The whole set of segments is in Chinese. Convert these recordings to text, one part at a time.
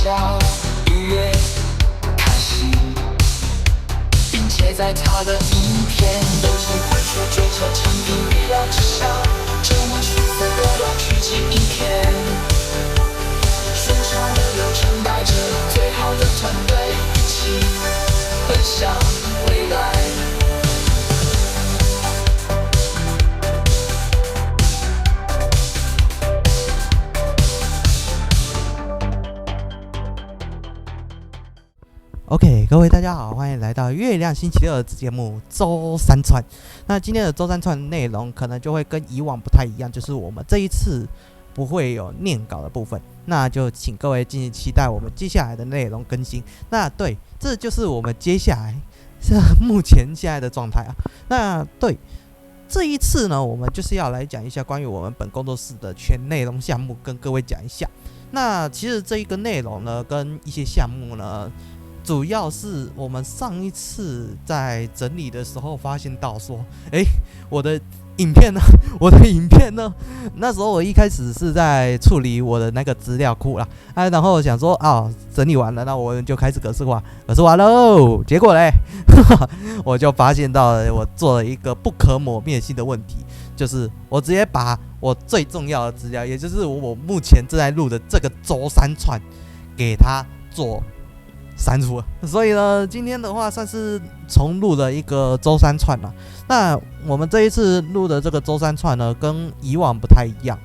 笑，愉悦开心，并且在他的影片都是会去追求产品娱乐至上，这么舒服的短剧集影片，顺畅的流程带着最好的团队一起奔向未来。OK， 各位大家好，欢迎来到月亮星期六的节目周三串。那今天的周三串内容可能就会跟以往不太一样，就是我们这一次不会有念稿的部分，那就请各位敬请期待我们接下来的内容更新。那对，这就是我们接下来目前现在的状态啊。那对，这一次呢，我们就是要来讲一下关于我们本工作室的全内容项目，跟各位讲一下。那其实这一个内容呢，跟一些项目呢，主要是我们上一次在整理的时候发现到说，我的影片呢，那时候我一开始是在处理我的那个资料库啦，然后想说整理完了，那我就开始格式化喽，结果嘞，我就发现到了我做了一个不可磨灭性的问题，就是我直接把我最重要的资料，也就是我目前正在录的这个周三串，给它做删除了，所以呢，今天的话算是重录了一个周三串了。那我们这一次录的这个周三串呢，跟以往不太一样。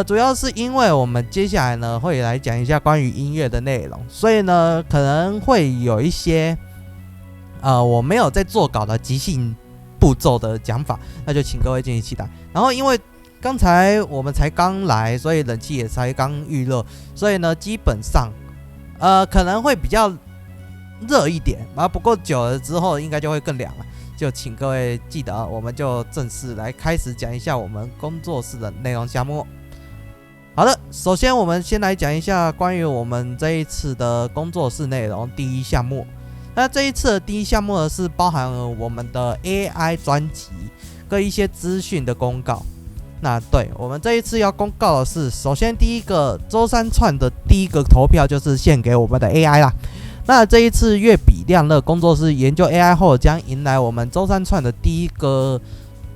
主要是因为我们接下来呢会来讲一下关于音乐的内容，所以呢可能会有一些我没有在做稿的即兴步骤的讲法，那就请各位敬请期待。然后因为刚才我们才刚来，所以冷气也才刚预热，所以呢基本上可能会比较热一点，不过久了之后应该就会更凉了。就请各位记得，我们就正式来开始讲一下我们工作室的内容项目。好的，首先我们先来讲一下关于我们这一次的工作室内容第一项目。那这一次的第一项目呢，是包含了我们的 AI 专辑跟一些资讯的公告。那对，我们这一次要公告的是，首先第一个周三串的第一个投票就是献给我们的 AI 啦。那这一次乐比亮乐工作室研究 AI 后，将迎来我们周三串的第一个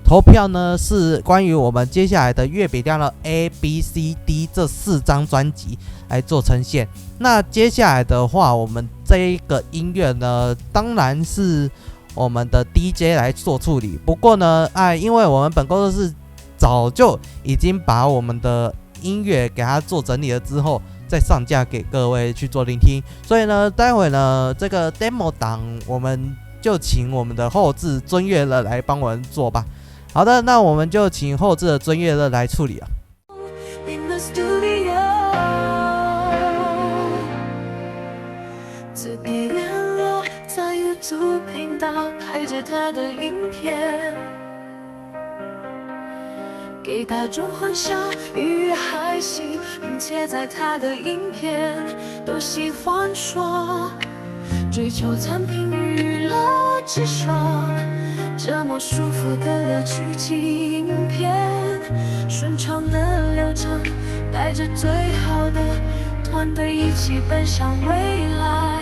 投票呢，是关于我们接下来的乐比亮乐 A、B、C、D 这4张专辑来做呈现。那接下来的话，我们这一个音乐呢，当然是我们的 DJ 来做处理。不过呢，因为我们本工作室早就已经把我们的音乐给它做整理了之后，再上架给各位去做聆听，所以呢，待会呢这个 demo 档我们就请我们的后制尊乐乐来帮我们做吧。好的，那我们就请后制的尊乐乐来处理了。自己联络在 YouTube 频道拍着他的影片，给他种幻想，愉悦还行，并且在他的影片都喜欢说，追求产品娱乐至上，这么舒服的乐趣及影片，顺畅的流程，带着最好的团队一起奔向未来。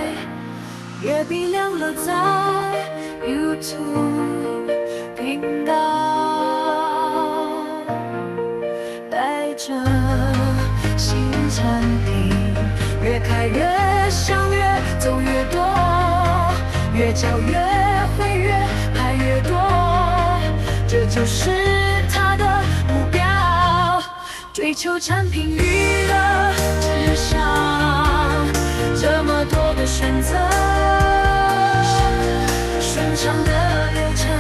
乐比亮乐在 YouTube 频道，带着新产品，越开越香，越走越多，越教越会，越拍越多，这就是他的目标，追求产品娱乐至上，这么多的选择，顺畅的流程，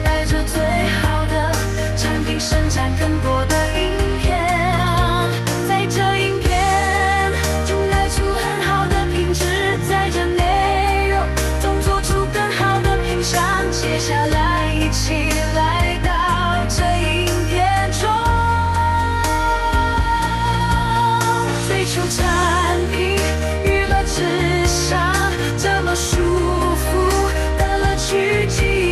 带着最好的产品，生产更多的影片，在这影片中带出很好的品质，在这内容中做出更好的品相，接下来一起来到这影片中，追求产品娱乐至上，这么舒服的乐趣。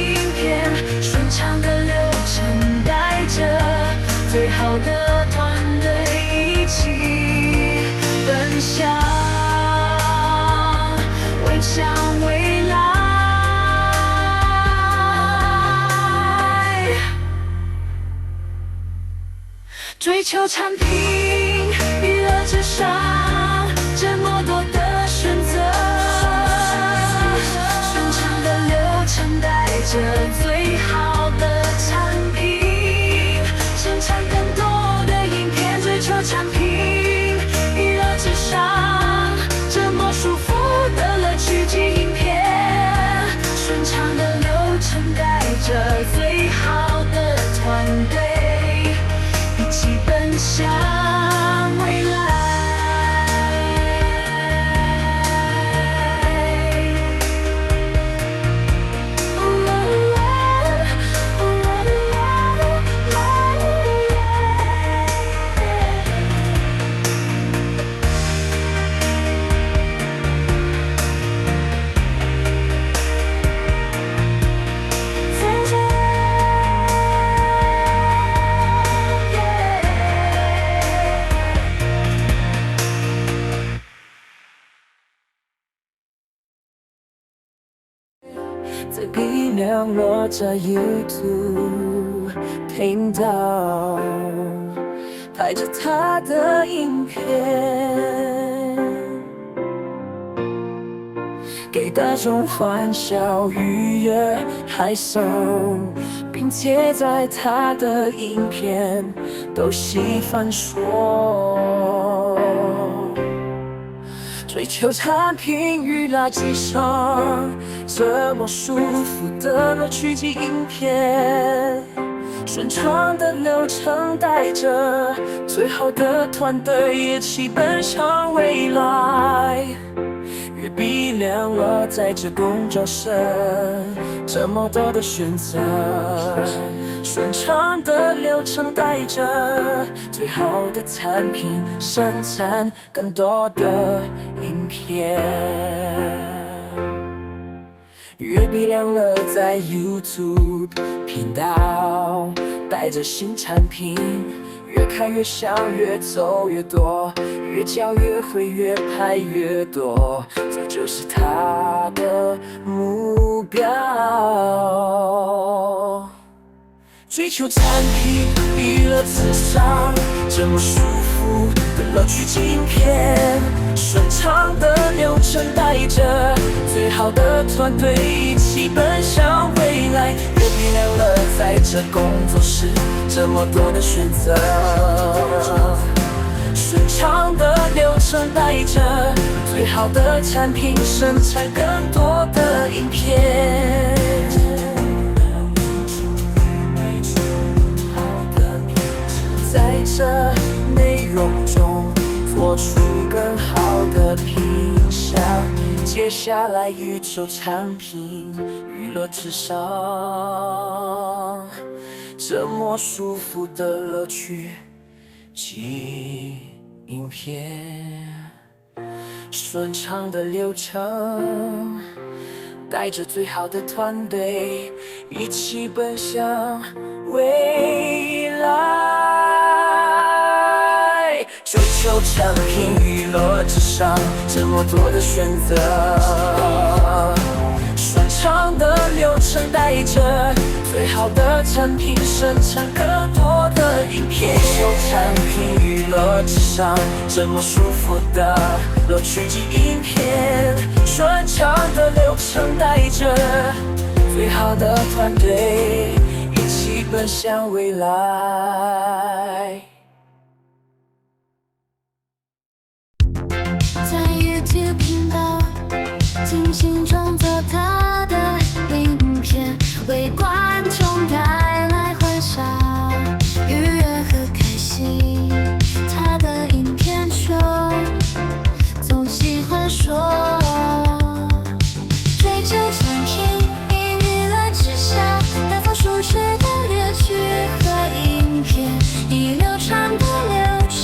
求产品，娱乐至上，这么多的选择，顺畅的流程带着最好的产品，生产更多的影片，追求产品，娱乐至上，这么舒服的乐趣及影片，顺畅的流程带着最好的团队，一起奔向未来。在比亮落在 YouTube 频道，拍着他的影片，给大众欢笑、愉悦、害臊，并且在他的影片都喜欢说。追求产品娱乐至上，这么舒服的乐趣及影片，顺畅的流程带着最好的团队一起奔向未来。月比亮落在这公交声，这么多的选择，顺畅的流程带着最好的产品，生产更多的影片。月比亮落在 YouTube 频道，带着新产品，越开越响，越走越多，越叫越会，越拍越多，这就是他的目标。追求产品娱乐至上，这么舒服的乐趣及影片，顺畅的流程带着最好的团队一起奔向未来。月比亮了在这工作室，这么多的选择，顺畅的流程带着最好的产品，生产更多的影片。在这内容中做出更好的品相，接下来宇宙产品娱乐至上，这么舒服的乐趣及影片，顺畅的流程带着最好的团队一起奔向未来。追求产品娱乐至上，这么多的选择，顺畅的流程带着最好的产品，生产更多的影片。追求产品娱乐至上，这么舒服的乐趣及影片，顺畅的流程带着最好的团队一起奔向未来。在 YouTube 频道精心创作他的影片，为观众带来欢笑、愉悦和开心。他的影片中总喜欢说，追求产品娱乐至上，大方舒适的乐趣和影片，以流畅的流程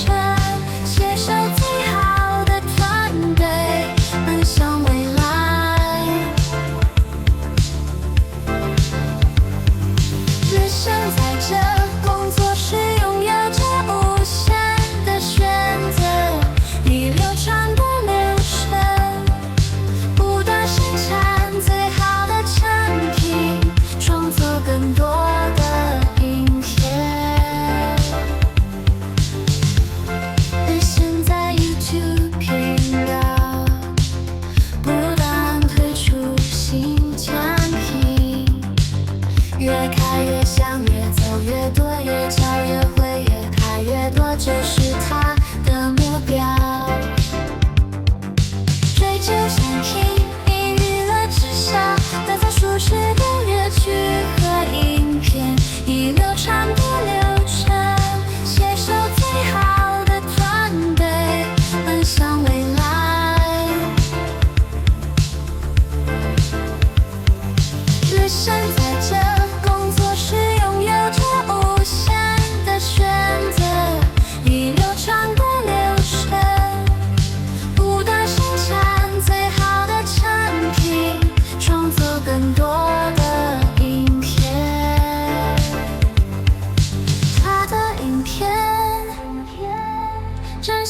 携手最好的团队奔向未来。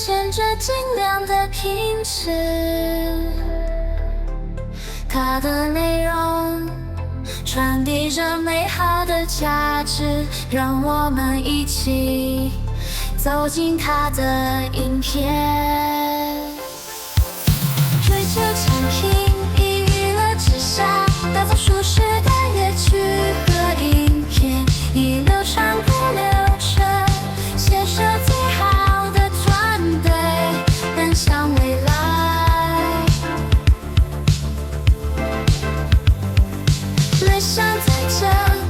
现着精良的品质，它的内容传递着美好的价值，让我们一起走进它的影片。追求产品以娱乐至上，打造舒适的乐曲和影片，以流畅的流程携手最好的团队，奔向未来。理想在这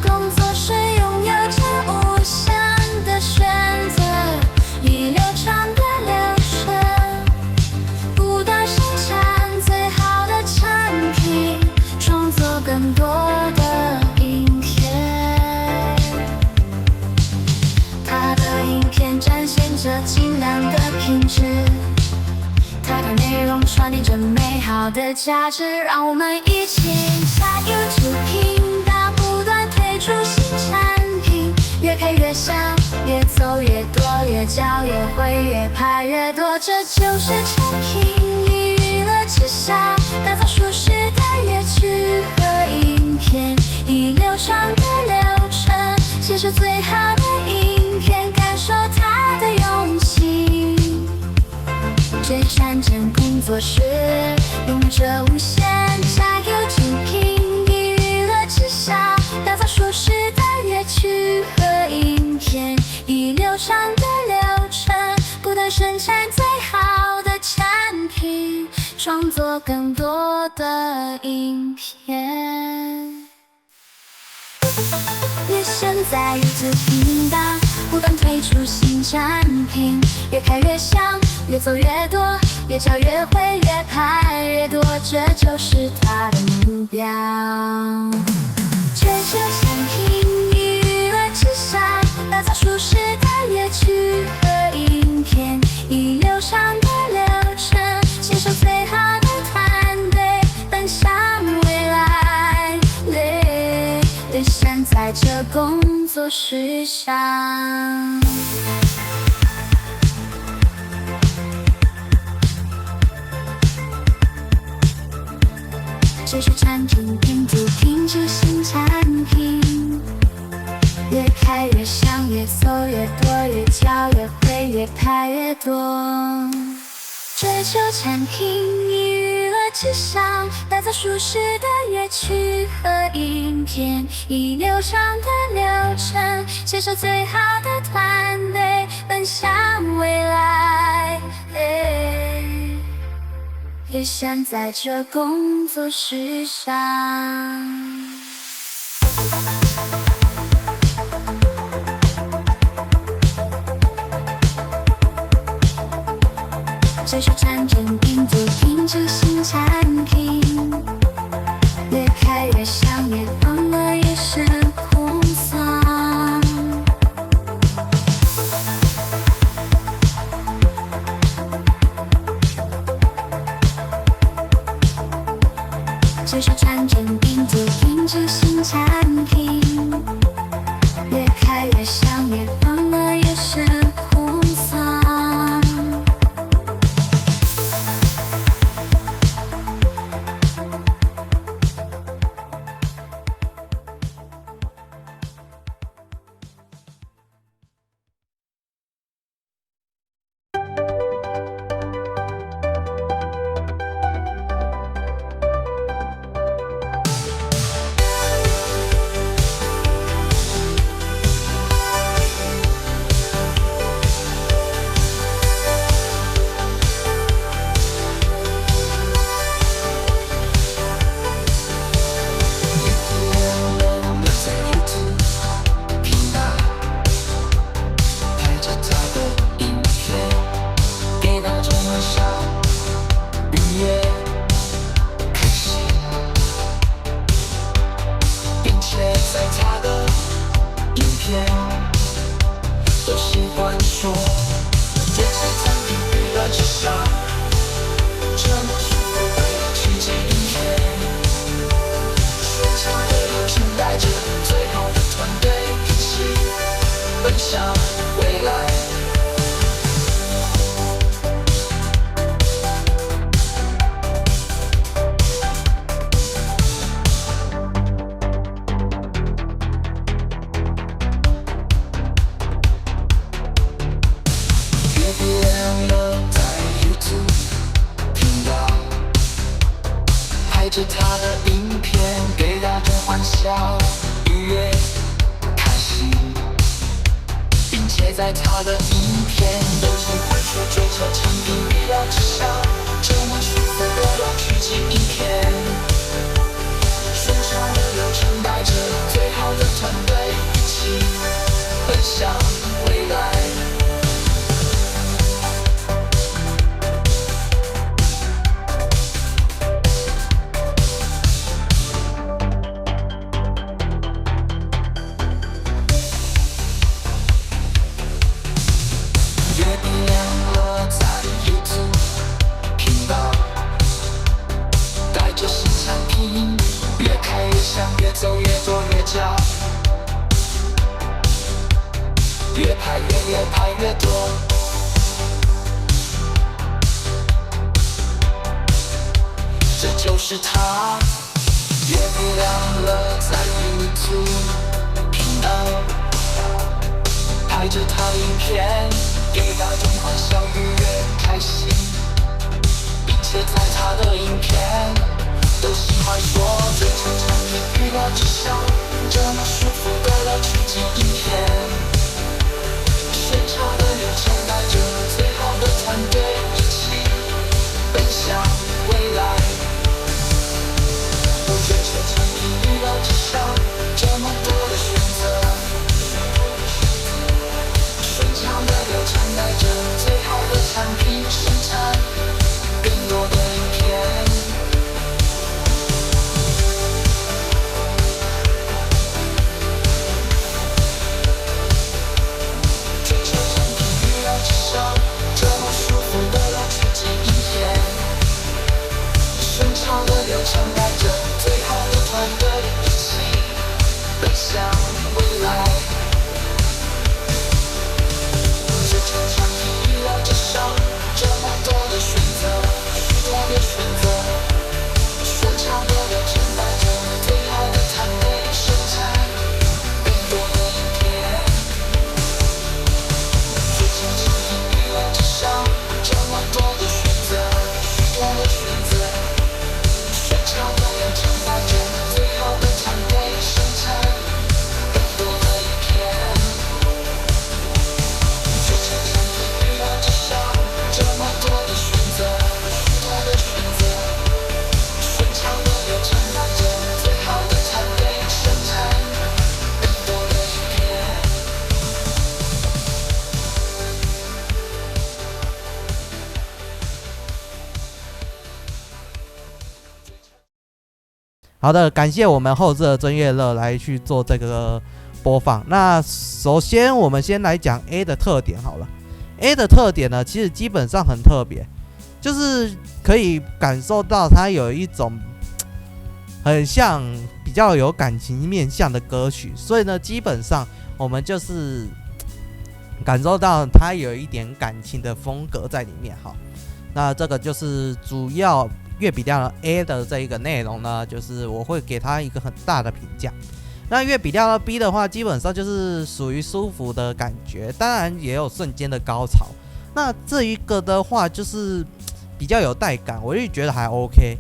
工作室拥有着无限的选择，以流畅的流程不断生产最好的产品，创作更多的影片。它的影片展现着精良的品质，它的内容传递着美好的价值，让我们一起在 YouTube 频道不断推出新产品，越开越香，越走越多，越教越会，越拍越多。这就是产品以娱乐至上，打造舒适的乐曲和影片，以流畅的流程携手最好的影片，感受它的用心。最山镇工作室拥着无限，加油精品以娱乐至上，打造舒适的乐曲和影片，以流畅的流程不断生产最好的产品，创作更多的影片。越现在YouTube频道不断推出新产品，越开越香，越走越多，越教越会，越拍越多，这就是它的目标。追求产品以娱乐至上，打造舒适的乐曲和影片，以流畅的流程携手最好的团队，奔向未来。理想在这工作室上。追求产品并不停止新产品，越开越香，越走越多，越教越会，越拍越多。追求产品以娱乐至上，打造舒适的乐曲和影片，以流畅的流程携手最好的团队，奔向未来。也想在这工作室上。追求产品并不停止新产品，越开越香，越放了越深红桑。追求产品并不停止新产品，越开越香，越放了越深红桑。向未来。拍着他的影片，给大众欢笑、愉悦、开心，并且在他的影片流行快速追求成品预料之上，这么舒服的短剧集影片，宣传的流程带着最好的团队一起奔向未来。月饼亮了，在 YouTube 频道，带着新产品，越开越响，越走越多越叫，越拍越多。这就是他，月饼亮了，在 YouTube 频道，拍着他影片，给大众欢笑、愉悦、开心，并且在他的影片都喜欢说追求产品预料之上，这么舒服的了取景影片，宣传的流程带着最好的团队一起奔向未来。不追求产品预料之上，这么多的选择，顺畅的流程带着最好的产品生产更多的影片。追求产品预料之上，这么舒服的了取景影片，顺畅的流程带着最好的团队一起奔向未来。追求产品预料之上，这么多的选择，许多的选择，顺畅的流程带着最好的团队生产更多的影片。追求产品预料之上，这么多的选择，许多的选择，顺畅的流程带着最好的团队生产更多的影片。追求产品预料之上，这么多的选择，许多的选择，顺畅的流程带着最好的团队生产更多的影片。好的，感谢我们后置的真月乐来去做这个播放。那首先我们先来讲 A 的特点好了。A 的特点呢，其实基本上很特别，就是可以感受到它有一种很像比较有感情面向的歌曲，所以呢，基本上我们就是感受到它有一点感情的风格在里面。好，那这个就是主要月比调 A 的这一个内容呢，就是我会给它一个很大的评价。那月比调 B 的话，基本上就是属于舒服的感觉，当然也有瞬间的高潮。那这一个的话，就是比较有带感，我就觉得还 OK。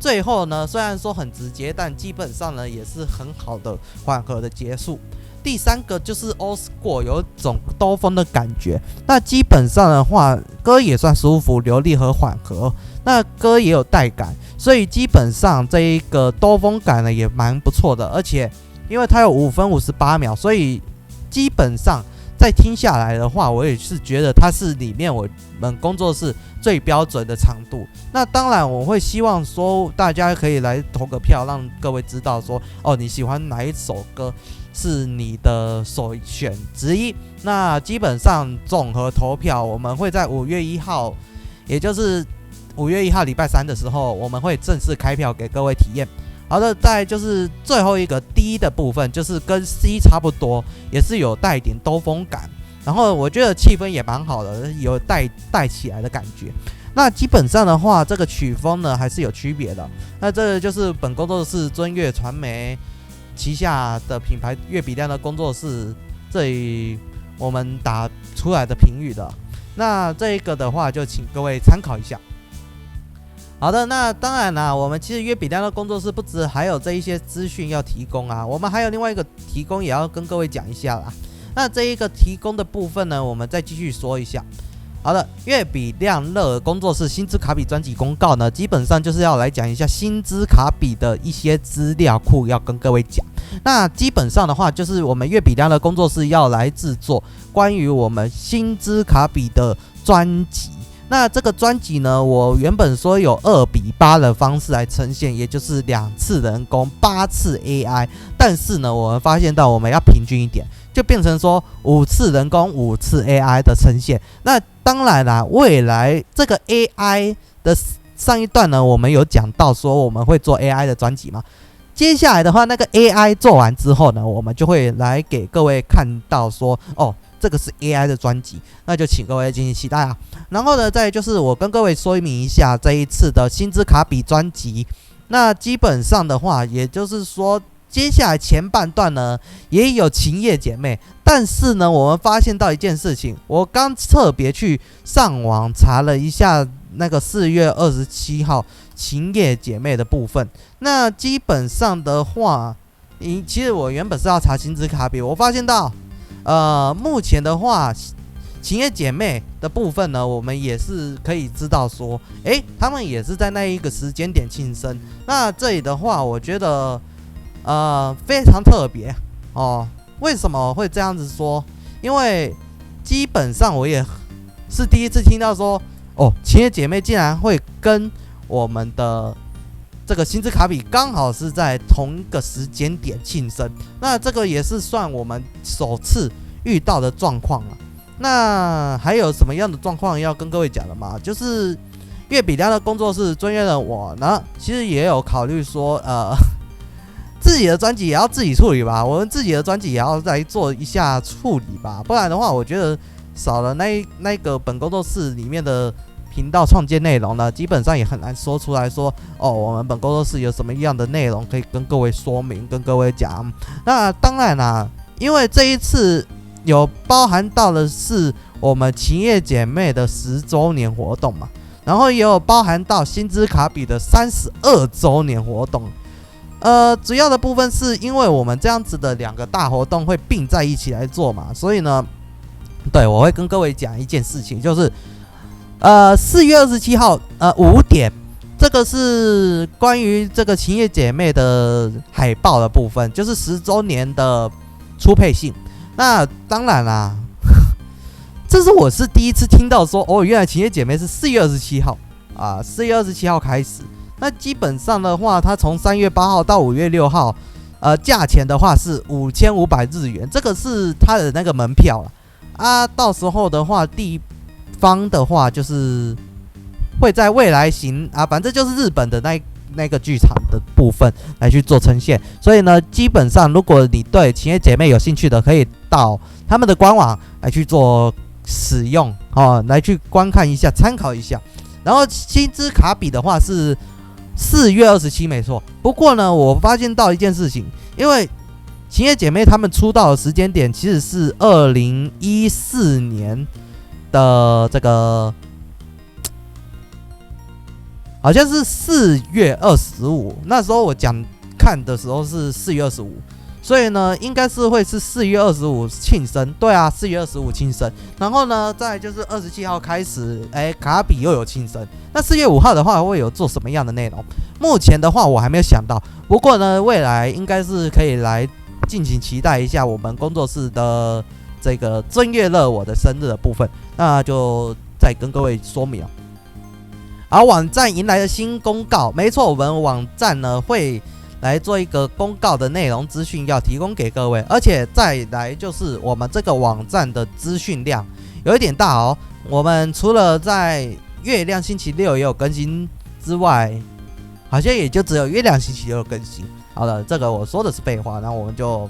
最后呢，虽然说很直接，但基本上呢也是很好的缓和的结束。第三个就是 All Score 有种兜风的感觉，那基本上的话，歌也算舒服、流利和缓和，那歌也有带感，所以基本上这一个兜风感呢也蛮不错的，而且因为它有5分58秒，所以基本上在听下来的话，我也是觉得它是里面我们工作室最标准的长度。那当然我会希望说大家可以来投个票，让各位知道说哦你喜欢哪一首歌是你的首选之一。那基本上综合投票，我们会在5月1号，也就是5月1号礼拜三的时候，我们会正式开票给各位体验。好的，再来就是最后一个 D 的部分，就是跟 C 差不多，也是有带一点兜风感，然后我觉得气氛也蛮好的，有带起来的感觉。那基本上的话，这个曲风呢还是有区别的。那这个就是本工作室尊乐传媒旗下的品牌月比亮的工作室这里我们打出来的评语的。那这个的话就请各位参考一下。好的，那当然啦，我们其实约比亮的工作室不止还有这一些资讯要提供啊，我们还有另外一个提供也要跟各位讲一下啦。那这一个提供的部分呢，我们再继续说一下。好的，月比亮乐工作室薪资卡比专辑公告呢，基本上就是要来讲一下薪资卡比的一些资料库，要跟各位讲。那基本上的话，就是我们月比亮乐工作室要来制作关于我们薪资卡比的专辑。那这个专辑呢，我原本说有2:8的方式来呈现，也就是2次人工8次 AI， 但是呢，我们发现到我们要平均一点，就变成说5次人工5次 AI 的呈现。那当然啦，未来这个 AI 的上一段呢，我们有讲到说我们会做 AI 的专辑嘛。接下来的话，那个 AI 做完之后呢，我们就会来给各位看到说，哦，这个是 AI 的专辑，那就请各位敬请期待啊。然后呢，再就是我跟各位说明一下这一次的薪资卡比专辑。那基本上的话，也就是说，接下来前半段呢也有晴夜姐妹，但是呢，我们发现到一件事情，我刚特别去上网查了一下那个4月27号晴夜姐妹的部分。那基本上的话，其实我原本是要查薪资卡比，我发现到。目前的话，晴夜姐妹的部分呢，我们也是可以知道说，他们也是在那一个时间点庆生。那这里的话，我觉得非常特别哦。为什么会这样子说？因为基本上我也是第一次听到说，晴夜姐妹竟然会跟我们的这个薪资卡比刚好是在同一个时间点庆生，那这个也是算我们首次遇到的状况了。那还有什么样的状况要跟各位讲的吗？就是月比亮的工作室专业的我呢，其实也有考虑说，自己的专辑也要自己处理吧，我们自己的专辑也要来做一下处理吧，不然的话，我觉得少了那个本工作室里面的频道创建内容呢，基本上也很难说出来说，我们本工作室有什么样的内容可以跟各位说明，跟各位讲。那当然啦，因为这一次有包含到的是我们晴夜姐妹的10周年活动嘛，然后也有包含到薪资卡比的32周年活动。主要的部分是因为我们这样子的2个大活动会并在一起来做嘛，所以呢，对，我会跟各位讲一件事情，就是4月27号5点，这个是关于这个晴夜姐妹的海报的部分，就是10周年的初配信。那当然啦，这是我是第一次听到说，原来晴夜姐妹是4月27号啊，4月27号开始。那基本上的话，它从3月8号到5月6号，价钱的话是5500日元，这个是它的那个门票了啊。到时候的话，地方的话就是会在未来行啊，反正就是日本的那个剧场的部分来去做呈现。所以呢，基本上如果你对晴夜姐妹有兴趣的，可以到他们的官网来去做使用来去观看一下，参考一下。然后薪资卡比的话是4月27没错。不过呢，我发现到一件事情，因为晴夜姐妹他们出道的时间点其实是2014年的这个好像是4月25，那时候我看的时候是4月25，所以呢应该是会是4月25庆生。对啊，4月25庆生。然后呢，再来就是27号开始，卡比又有庆生。那4月5号的话会有做什么样的内容？目前的话我还没有想到，不过呢，未来应该是可以来敬请期待一下我们工作室的这个正月乐我的生日的部分，那就再跟各位说明。而网站迎来的新公告，没错，我们网站呢会来做一个公告的内容资讯要提供给各位，而且再来就是我们这个网站的资讯量有一点大哦。我们除了在月亮星期六也有更新之外，好像也就只有月亮星期六有更新。好了，这个我说的是废话，那我们就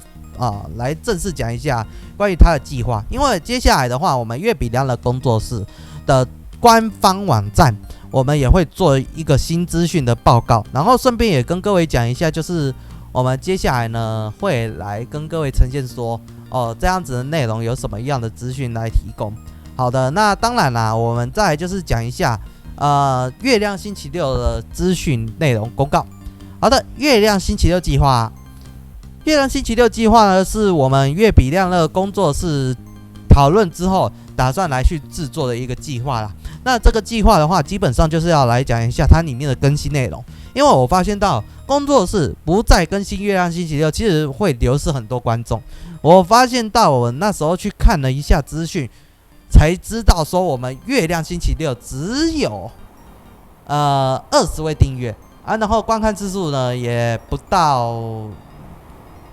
来正式讲一下关于他的计划。因为接下来的话，我们月比亮的工作室的官方网站，我们也会做一个新资讯的报告，然后顺便也跟各位讲一下，就是我们接下来呢会来跟各位呈现说，这样子的内容有什么样的资讯来提供。好的，那当然啦，我们再来就是讲一下，月亮星期六的资讯内容公告。好的，月亮星期六计划。月亮星期六计划呢，是我们月比亮乐工作室讨论之后，打算来去制作的一个计划啦。那这个计划的话，基本上就是要来讲一下它里面的更新内容。因为我发现到工作室不再更新月亮星期六，其实会流失很多观众。我发现到我那时候去看了一下资讯，才知道说我们月亮星期六只有20位订阅啊，然后观看次数呢也不到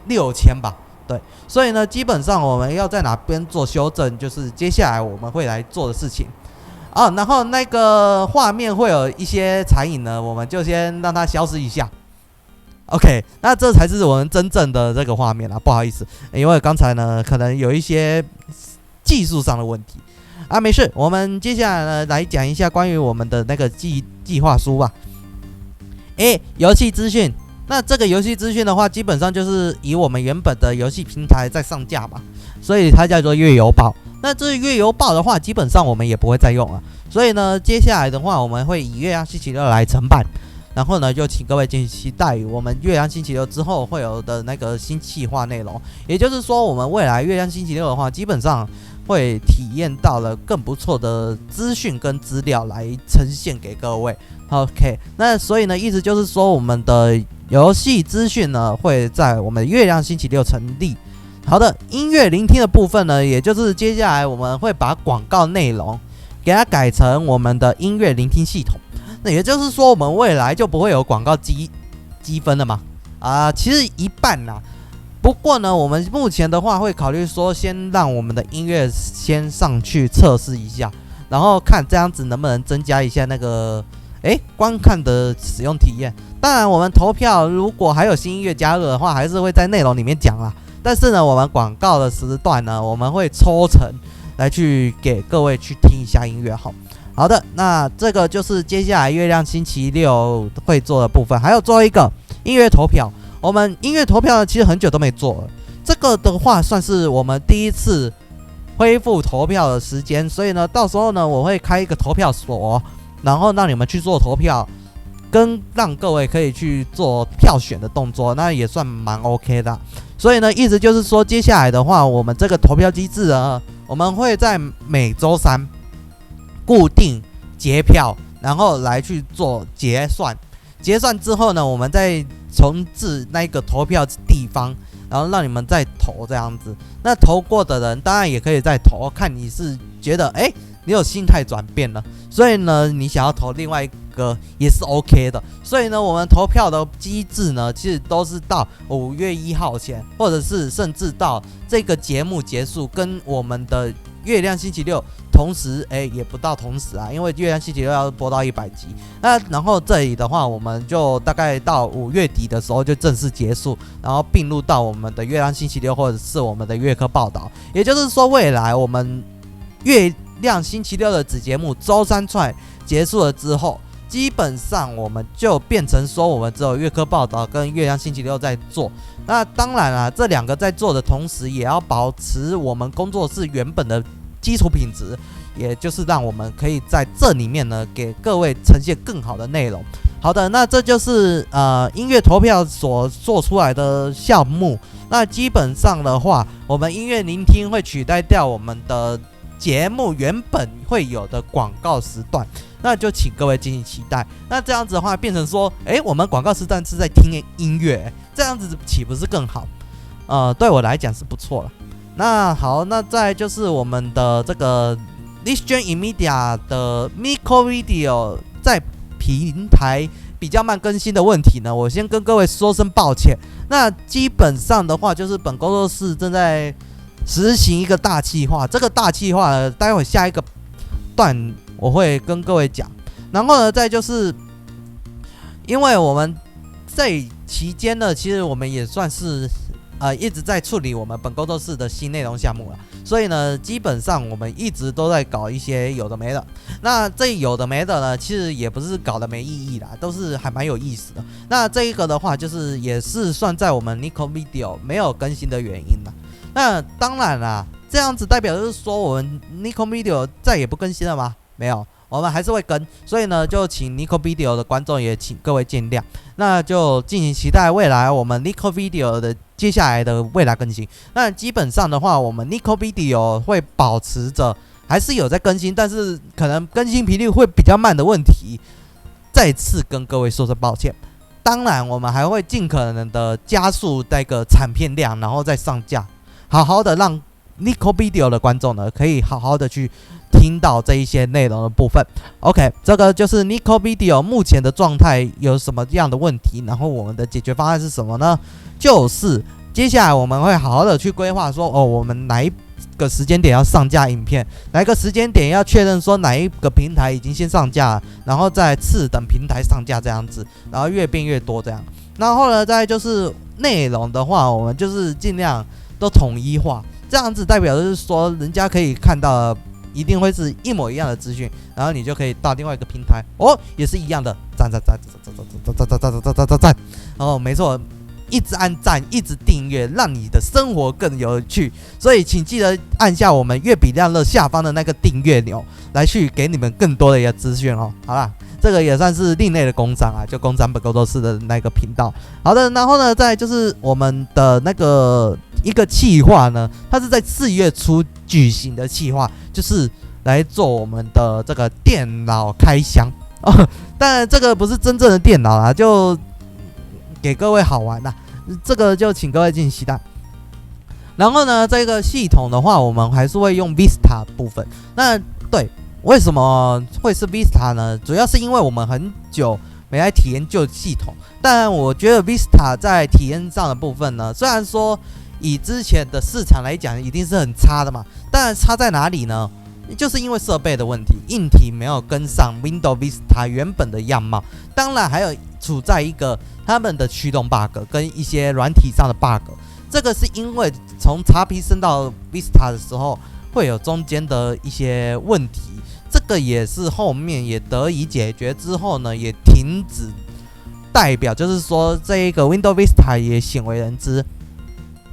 6000吧。对，所以呢，基本上我们要在哪边做修正，就是接下来我们会来做的事情。然后那个画面会有一些残影呢，我们就先让它消失一下。OK， 那这才是我们真正的这个画面啦，不好意思，因为刚才呢可能有一些技术上的问题啊，没事，我们接下来呢来讲一下关于我们的那个计划书吧。游戏资讯。那这个游戏资讯的话，基本上就是以我们原本的游戏平台在上架嘛，所以它叫做月游报。那这月游报的话，基本上我们也不会再用了。所以呢，接下来的话，我们会以月亮星期六来承办，然后呢，就请各位敬请期待我们月亮星期六之后会有的那个新企划内容。也就是说，我们未来月亮星期六的话，基本上会体验到了更不错的资讯跟资料来呈现给各位。OK， 那所以呢，意思就是说，我们的游戏资讯呢会在我们月亮星期六成立。好的，音乐聆听的部分呢，也就是接下来我们会把广告内容给它改成我们的音乐聆听系统。那也就是说，我们未来就不会有广告积分了嘛？其实一半啦。不过呢，我们目前的话会考虑说，先让我们的音乐先上去测试一下，然后看这样子能不能增加一下那个观看的使用体验。当然，我们投票如果还有新音乐加入的话，还是会在内容里面讲啦。但是呢，我们广告的时段呢，我们会抽成来去给各位去听一下音乐。好的，那这个就是接下来月亮星期六会做的部分。还有最后一个音乐投票，我们音乐投票呢，其实很久都没做了。这个的话，算是我们第一次恢复投票的时间，所以呢，到时候呢，我会开一个投票所，然后让你们去做投票，跟让各位可以去做票选的动作，那也算蛮 OK 的。所以呢，意思就是说，接下来的话，我们这个投票机制呢，我们会在每周三固定结票，然后来去做结算。结算之后呢，我们再重置那个投票地方，然后让你们再投这样子。那投过的人当然也可以再投，看你是觉得你有心态转变了，所以呢，你想要投另外一个也是 OK 的。所以呢，我们投票的机制呢，其实都是到5月1号前，或者是甚至到这个节目结束，跟我们的月亮星期六同时，也不到同时啊，因为月亮星期六要播到100集。那然后这里的话，我们就大概到5月底的时候就正式结束，然后并入到我们的月亮星期六或者是我们的月科报道。也就是说，未来我们月亮星期六的子节目周三串结束了之后，基本上我们就变成说，我们只有月科报道跟月亮星期六在做。那当然啦，这两个在做的同时，也要保持我们工作室原本的基础品质，也就是让我们可以在这里面呢，给各位呈现更好的内容。好的，那这就是音乐投票所做出来的项目。那基本上的话，我们音乐聆听会取代掉我们的节目原本会有的广告时段，那就请各位敬请期待。那这样子的话，变成说，我们广告时段是在听音乐，这样子岂不是更好？对我来讲是不错了。那好，那再就是我们的这个 Listen Media 的 Miko Video 在平台比较慢更新的问题呢，我先跟各位说声抱歉。那基本上的话，就是本工作室正在实行一个大企划，这个大企划呢，待会下一个段我会跟各位讲。然后呢，再就是因为我们这期间呢，其实我们也算是一直在处理我们本工作室的新内容项目了，所以呢，基本上我们一直都在搞一些有的没的。那这有的没的呢，其实也不是搞得没意义啦，都是还蛮有意思的。那这一个的话，就是也是算在我们 Nico Video 没有更新的原因啦。那当然啦，这样子代表就是说我们 Nico Video 再也不更新了吗？没有，我们还是会跟，所以呢，就请 Nico Video 的观众也请各位见谅。那就敬请期待未来我们 Nico Video 的接下来的未来更新。那基本上的话，我们 Nico Video 会保持着还是有在更新，但是可能更新频率会比较慢的问题，再次跟各位说声抱歉。当然，我们还会尽可能的加速那个产片量，然后再上架，好好的让 Nico Video 的观众呢，可以好好的去听到这一些内容的部分。OK， 这个就是 Nico Video 目前的状态有什么样的问题，然后我们的解决方案是什么呢？就是接下来我们会好好的去规划说，我们哪一个时间点要上架影片，哪一个时间点要确认说哪一个平台已经先上架了，然后再次等平台上架这样子，然后越变越多这样。然后呢，再就是内容的话，我们就是尽量都统一化。这样子代表就是说，人家可以看到的一定会是一模一样的资讯，然后你就可以到另外一个平台，也是一样的，赞，没错，一直按赞，一直订阅，让你的生活更有趣。所以请记得按下我们月比亮乐下方的那个订阅钮，来去给你们更多的一个资讯哦。好啦，这个也算是另类的工商啊，就工商本工作室的那个频道。好的，然后呢，再就是我们的那个一个企划呢，它是在4月初举行的企划，就是来做我们的这个电脑开箱哦。当然，这个不是真正的电脑啦，就给各位好玩啦，这个就请各位进行期待。然后呢，这个系统的话，我们还是会用 Vista 部分。那对，为什么会是 Vista 呢？主要是因为我们很久没来体验旧系统，但我觉得 Vista 在体验上的部分呢，虽然说以之前的市场来讲，一定是很差的嘛。但差在哪里呢？就是因为设备的问题，硬体没有跟上 Windows Vista 原本的样貌。当然，还有处在一个他们的驱动 bug 跟一些软体上的 bug。这个是因为从 XP 升到 Vista 的时候，会有中间的一些问题。这个也是后面也得以解决之后呢，也停止。代表就是说，这一个 Windows Vista 也鲜为人知。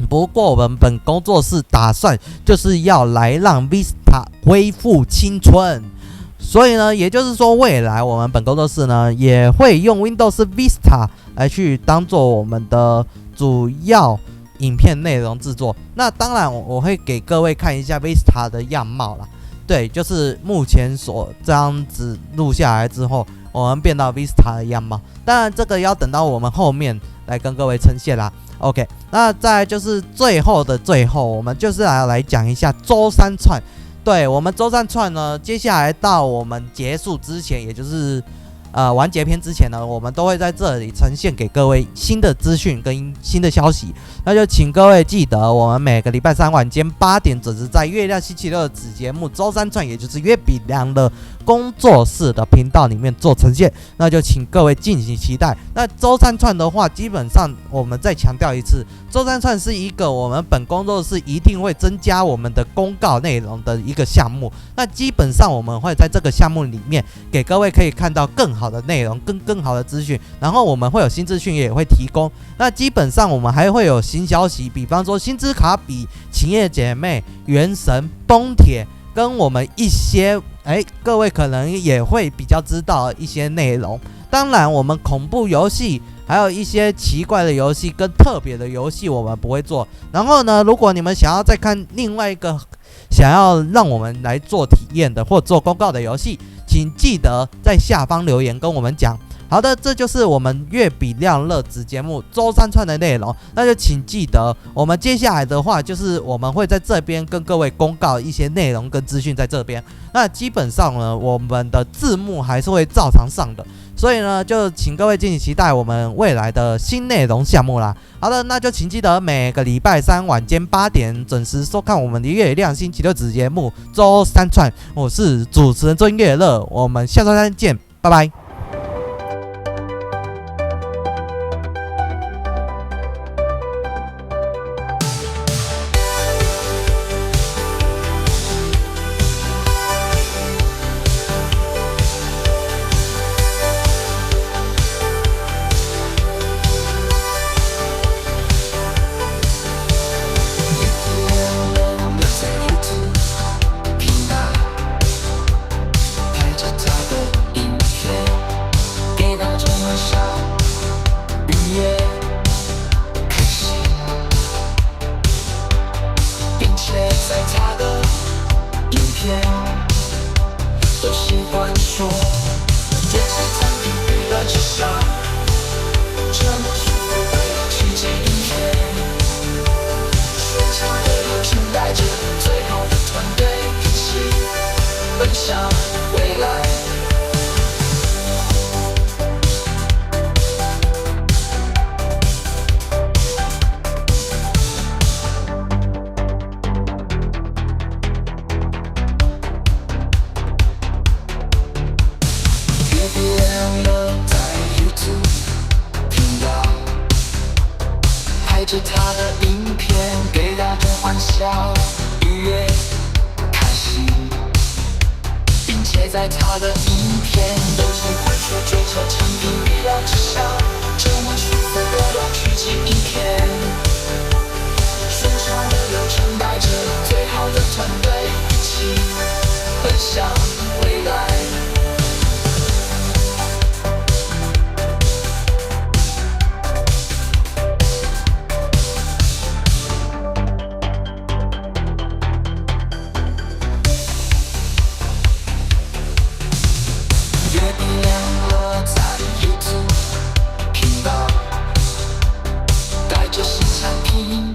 不过我们本工作室打算就是要来让 Vista 恢复青春，所以呢，也就是说未来我们本工作室呢也会用 Windows Vista 来去当做我们的主要影片内容制作。那当然我会给各位看一下 Vista 的样貌啦，对，就是目前所这样子录下来之后，我们变到 Vista 的样貌。当然这个要等到我们后面来跟各位呈现啦。OK， 那再来就是最后的最后，我们就是来讲一下周三串。对，我们周三串呢，接下来到我们结束之前，也就是完结篇之前呢，我们都会在这里呈现给各位新的资讯跟新的消息。那就请各位记得，我们每个礼拜三晚间8点准时在月亮星期六的子节目周三串，也就是月比亮的工作室的频道里面做呈现。那就请各位敬请期待。那周三串的话，基本上我们再强调一次，周三串是一个我们本工作室一定会增加我们的公告内容的一个项目。那基本上我们会在这个项目里面给各位可以看到更好的内容跟更好的资讯，然后我们会有新资讯也会提供。那基本上我们还会有新消息，比方说星之卡比、晴夜姐妹、原神、崩铁跟我们一些各位可能也会比较知道一些内容。当然我们恐怖游戏还有一些奇怪的游戏跟特别的游戏我们不会做。然后呢，如果你们想要再看另外一个想要让我们来做体验的或做公告的游戏，请记得在下方留言跟我们讲。好的，这就是我们月比亮乐子节目周三串的内容。那就请记得，我们接下来的话就是我们会在这边跟各位公告一些内容跟资讯在这边。那基本上呢，我们的字幕还是会照常上的，所以呢，就请各位敬请期待我们未来的新内容项目啦。好的，那就请记得每个礼拜三晚间8点准时收看我们的月亮星期六子节目周三串。我是主持人周音乐乐，我们下周三见，拜拜。拍着它。向未来。月亮了，在 YouTube 频道拍着他的影片，给大众欢笑、愉悦、开心，并且在他的影片流行快速追求成品预料之上，这么舒服的短剧集影片，宣传的流程带着最好的团队一起奔向未来。月亮落在 YouTube 频道，带着新产品。